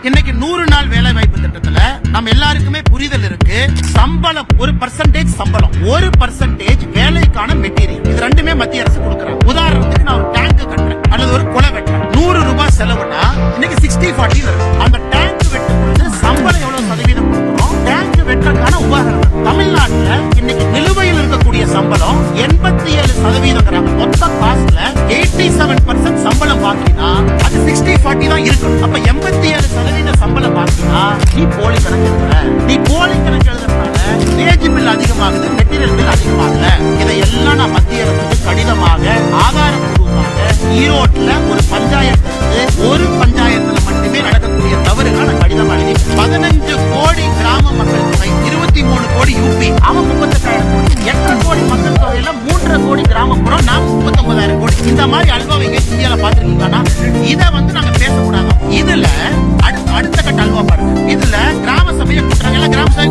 இன்னைக்கு 100 நாள் வேலை வாய்ப்பு திட்டத்துல நம்ம எல்லாருக்குமே புரிதல் இருக்கு. சம்பளம் ஒரு பர்சன்டேஜ், சம்பளம் 1% வேலைக்கான மெட்டீரியல், இது ரெண்டுமே மத்திய அரசு கொடுக்கறாங்க. உதாரணத்துக்கு நான் ஒரு டேங்க் கட்டுறேன் அல்லது ஒரு குளம் வெட்டுறேன், 100 ரூபாய் செலவுனா இன்னைக்கு 60-40 இருக்கு. அந்த டேங்க் வெட்டும் பொழுது சம்பளம் எவ்வளவு சதவீதம் கொடுக்கிறோம், டேங்க் வெட்டுறதுக்கான உபகரணம். தமிழ்நாட்டுல இன்னைக்கு நிலுவையில் இருக்கக்கூடிய சம்பளம் 87%. மொத்த காசுல 87% சம்பளம் பாக்கினா அது 60-40 தான் இருக்கும். அப்ப 87% சம்பளம் பாக்கினா நீ போலி கணக்கு எழுதுற. நீ போலி கணக்கு எழுதுறதுனால வேஜ் பில் அதிகமாகுது, மெட்டீரியல் பில் அதிகமாகல. இதையெல்லாம் நான் மத்திய அரசுக்கு கடிதமாக ஆதாரப்பூர்வமாக ஈரோட்ல ஒரு பஞ்சாயத்துல மட்டுமே நடக்கக்கூடிய தவறுகள் நான் கடிதம் எழுதி 15 கோடி கிராம மக்கள் தொகை, 23 கோடி யூபி, அவன் 38,000 கோடி, 8 கோடி மக்கள் தொகையில 3 கோடி கிராமப்புறம், நாம் 39,000 கோடி. இந்த மாதிரி அல்வாவைங்க இந்தியால பாத்துருக்கீங்கன்னா இதை நாங்க பேசக்கூடாது. இதுல அடுத்த கட்ட அல்வா பாருங்க. இதுல கிராம சபையை கூட்டுறாங்க, எல்லாம் கிராம சபை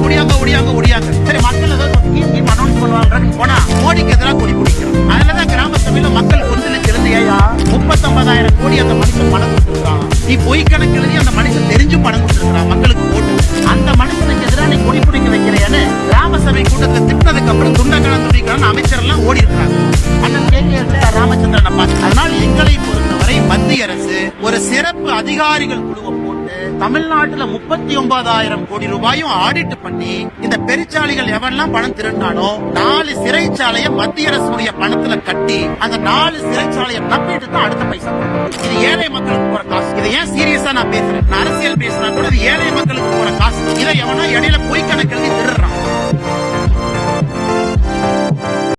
ஒடியாங்க. சரி, மக்கள் ஏதாவது ஸ்கீம் அனௌன்ஸ் பண்ணுவாங்க போனா மோடிக்கு எதிராக கொடி பிடிக்கிறோம். அதுலதான் கிராம சபையில மக்கள் கொண்டு எழுதியா 39,000 கோடி அந்த மனுஷன் பணம் கொடுத்துருக்கான். நீ பொய் கணக்கு எழுதி அந்த மனுஷன் தெரிஞ்சும் பணம் கொடுத்துருக்கான் மக்களுக்கு போட்டு. அந்த மனுஷனுக்கு எதிராக நீ கொடி பிடிக்க வைக்கிறேன்னு கிராம சபை கூட்டத்தில் திட்டினதுக்கு அப்புறம் துண்டக்கான அமைச்சர் எல்லாம் ஓடி இருக்கிறாங்க. அண்ணன் கே ராமச்சந்திரன் பார்த்து. அதனால் எங்களை பொறுத்தவரை மத்திய அரசு ஒரு சிறப்பு அதிகாரிகள் குழுவை போட்டு தமிழ்நாட்டுல 39,000 கோடி ரூபாயும் ஆடிட் பண்ணி இந்த பெருச்சாளிகள் எவெல்லாம் பணம் திருண்டானோ 4 சிறைச்சாலையை மத்திய அரசுடைய பணத்துல கட்டி அந்த 4 சிறைச்சாலையை நம்பிட்டு தான் அடுத்த பைசா. இது ஏழை மக்களுக்கு போற காசு. இதை ஏன் சீரியஸா நான் பேசுறேன், நான் அரசியல் பேசினா கூட இது ஏழை மக்களுக்கு போற காசு. இதை எவனா இடையில பொய் கணக்கு எழுதி திருடுறான்.